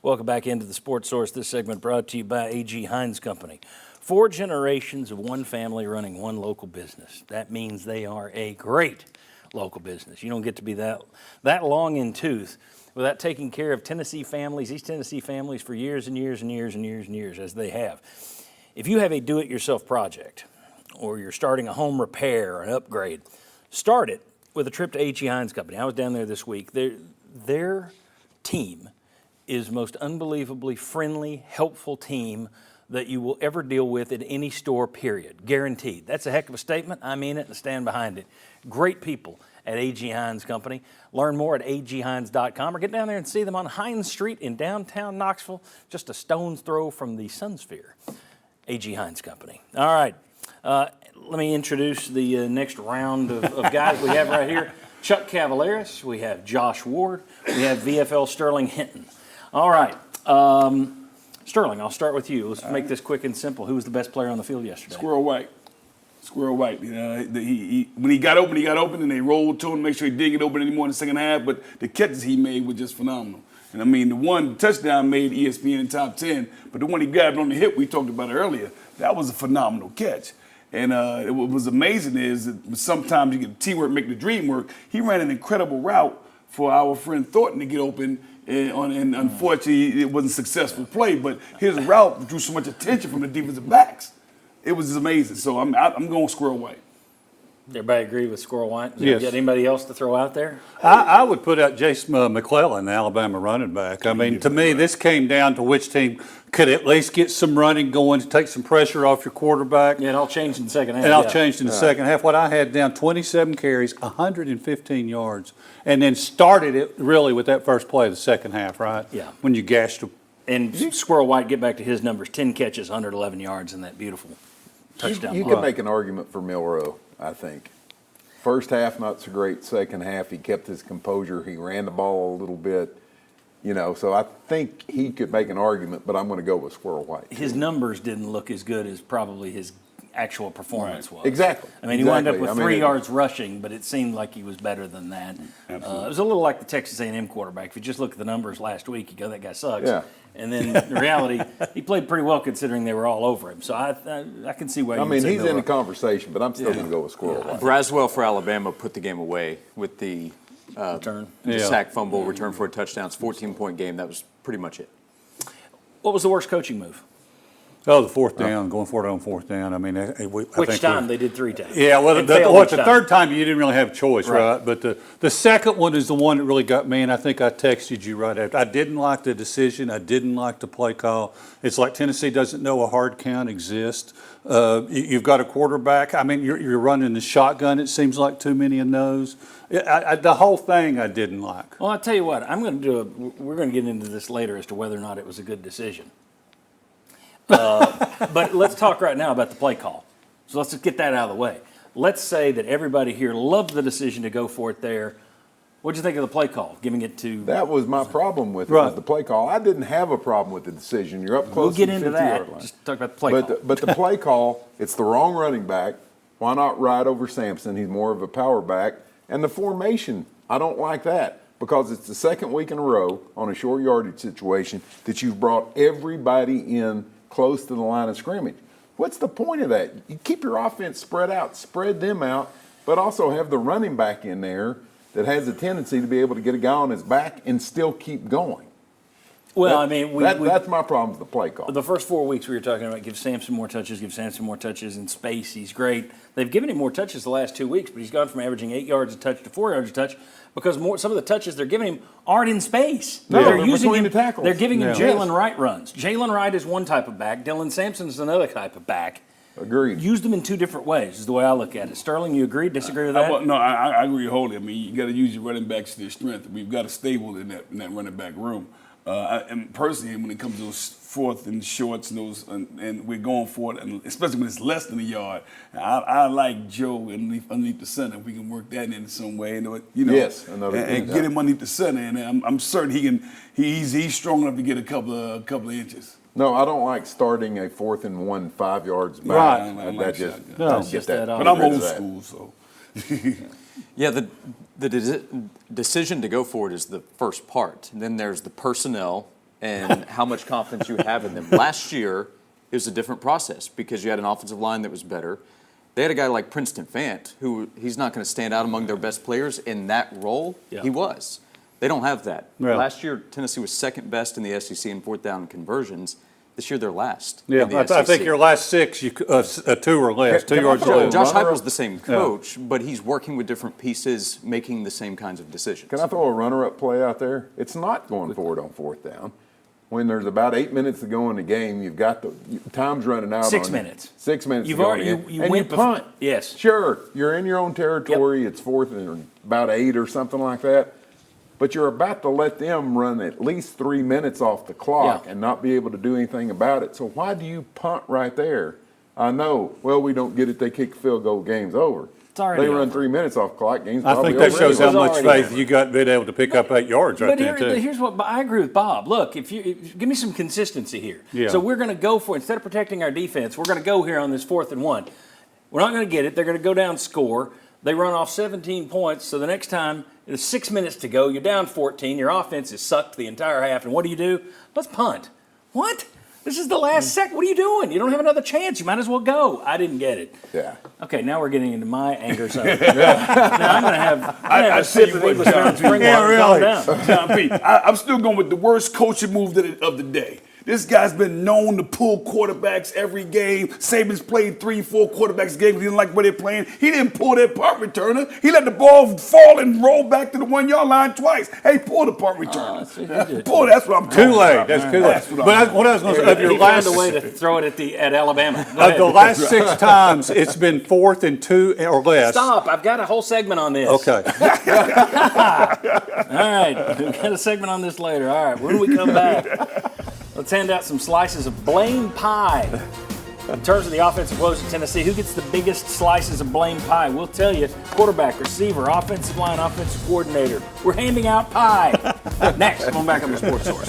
Welcome back into the Sports Source. This segment brought to you by A.G. Hines Company. 4 generations of one family running one local business. That means they are a great local business. You don't get to be that long in tooth without taking care of Tennessee families, East Tennessee families for years and years and years and years and years, as they have. If you have a do-it-yourself project or you're starting a home repair or an upgrade, start it with a trip to A.G. Hines Company. I was down there this week. Their team is most unbelievably friendly, helpful team that you will ever deal with at any store, period. Guaranteed. That's a heck of a statement. I mean it and stand behind it. Great people at A.G. Hines Company. Learn more at aghines.com or get down there and see them on Hines Street in downtown Knoxville, just a stone's throw from the Sun Sphere. A.G. Hines Company. All right. Let me introduce the next round of guys we have right here. Chuck Cavaleris. We have Josh Ward. We have VFL Sterling Hinton. All right. Sterling, I'll start with you. Let's make this quick and simple. Who was the best player on the field yesterday? Squirrel White. You know, when he got open, and they rolled to him, make sure he didn't get open anymore in the second half. But the catches he made were just phenomenal. And I mean, the touchdown made ESPN top 10, but the one he grabbed on the hip, we talked about it earlier, that was a phenomenal catch. And what was amazing is that sometimes you get teamwork make the dream work. He ran an incredible route for our friend Thornton to get open. And unfortunately, it wasn't a successful play, but his route drew so much attention from the defensive backs. It was amazing. So I'm going Squirrel White. Everybody agree with Squirrel White? Yes. Got anybody else to throw out there? I would put out Jace McClellan, the Alabama running back. I mean, to me, this came down to which team could at least get some running going to take some pressure off your quarterback. Yeah, it all changed in the second half. It all changed in the second half. What I had down, 27 carries, 115 yards, and then started it really with that first play of the second half, right? Yeah. When you gashed them. And Squirrel White, get back to his numbers, 10 catches, 111 yards, and that beautiful touchdown. You could make an argument for Milroe, I think. First half, not so great. Second half, he kept his composure. He ran the ball a little bit. You know, so I think he could make an argument, but I'm going to go with Squirrel White. His numbers didn't look as good as probably his actual performance was. Exactly. I mean, he wound up with 3 yards rushing, but it seemed like he was better than that. It was a little like the Texas A&M quarterback. If you just look at the numbers last week, you go, that guy sucks. Yeah. And then in reality, he played pretty well considering they were all over him. So I can see why you would say he's in the conversation, but I'm still going to go with Squirrel White. Braswell for Alabama put the game away with the return. The sack, fumble, return for a touchdown. It's a 14-point game. That was pretty much it. What was the worst coaching move? Oh, the fourth down, going for it on fourth down. I mean, Which time? They did 3 times. Yeah, well, the third time you didn't really have a choice, right? But the second one is the one that really got me, and I think I texted you right after. I didn't like the decision. I didn't like the play call. It's like Tennessee doesn't know a hard count exists. You've got a quarterback. I mean, you're running the shotgun. It seems like too many of those. The whole thing I didn't like. Well, I'll tell you what. We're going to get into this later as to whether or not it was a good decision. But let's talk right now about the play call. So let's just get that out of the way. Let's say that everybody here loved the decision to go for it there. What did you think of the play call, giving it to? That was my problem with it, was the play call. I didn't have a problem with the decision. You're up close to the 50-yard line. Just talk about the play call. But the play call, it's the wrong running back. Why not ride over Sampson? He's more of a power back. And the formation, I don't like that because it's the second week in a row on a short yardage situation that you've brought everybody in close to the line of scrimmage. What's the point of that? You keep your offense spread out, spread them out, but also have the running back in there that has a tendency to be able to get a guy on his back and still keep going. Well, that's my problem with the play call. The first 4 weeks we were talking about give Sampson more touches in space. He's great. They've given him more touches the last 2 weeks, but he's gone from averaging 8 yards a touch to 4 yards a touch because some of the touches they're giving him aren't in space. No, they're using between him, the tackles. They're giving him Jalen Wright runs. Jalen Wright is one type of back. Dylan Sampson is another type of back. Agreed. Use them in 2 different ways is the way I look at it. Sterling, you agree, disagree with that? No, I agree wholly. I mean, you got to use your running backs to their strength. We've got a stable in that running back room. And personally, when it comes to those fourth and shorts and we're going for it, and especially when it's less than a yard, I like Joe underneath the center. If we can work that in some way, and get him underneath the center, and I'm certain he's strong enough to get a couple of inches. No, I don't like starting a 4th and 1 5 yards back. Right. Don't get that. But I'm old school, so. Yeah, the decision to go for it is the first part. And then there's the personnel and how much confidence you have in them. Last year, it was a different process because you had an offensive line that was better. They had a guy like Princeton Fant, who he's not going to stand out among their best players in that role. Yeah. He was. They don't have that. Yeah. Last year, Tennessee was second best in the SEC in fourth down conversions. This year, they're last. Yeah, in the I think SEC. your last 6, two or less, 2 Can I yards or throw a less. Josh runner-up? Heupel's the same coach, but he's working with different pieces, making the same kinds of decisions. Can I throw a runner-up play out there? It's not going forward on fourth down. When there's about 8 minutes to go in the game, you've got time's running out. 6 on you. minutes. 6 minutes. You've to go already- in, you and went you bef- punt. yes. Sure, you're in your own territory. It's fourth and about 8 or something like that. But you're about to let them run at least 3 minutes off the clock Yeah. and not be able to do anything about it. So why do you punt right there? I know. Well, we don't get it. They kick field goal. Game's over. It's already They run over. 3 minutes off clock. Game's I probably think that over shows how anyway. much already faith you got being able to pick up 8 yards right But there, too. here's what I agree with Bob. Look, if give me some consistency here. Yeah. So we're going to go for, instead of protecting our defense, we're going to go here on this 4th and 1. We're not going to get it. They're going to go down, score. They run off 17 points. So the next time, there's 6 minutes to go. You're down 14. Your offense is sucked the entire half. And what do? Let's punt. What? This is the last second. What are you doing? You don't have another chance. You might as well go. I didn't get it. Yeah. Okay, now we're getting into my anger zone. Now I'm going to have I a tell sip you of what, English John Mountain P. Spring Yeah, water. Calm down. John P. I'm still going with the worst coaching move of the day. This guy's been known to pull quarterbacks every game. Saban's played 3-4 quarterbacks games. He didn't like where they're playing. He didn't pull that punt returner. He let the ball fall and roll back to the 1 yard line twice. Hey, pull the punt returner. Pull. That's what I'm talking Kool-Aid, about. that's Kool-Aid. That's what I'm What I was going to say, of your He found last, a way to throw it at Alabama. Go of the ahead. last 6 times, it's been 4th and 2 or less. Stop. I've got a whole segment on this. Okay. All right. We've got a segment on this later. All right. When we come back, let's hand out some slices of blame pie. In terms of the offensive woes at Tennessee, who gets the biggest slices of blame pie? We'll tell you. Quarterback, receiver, offensive line, offensive coordinator. We're handing out pie. Next, come back on the Sports Source.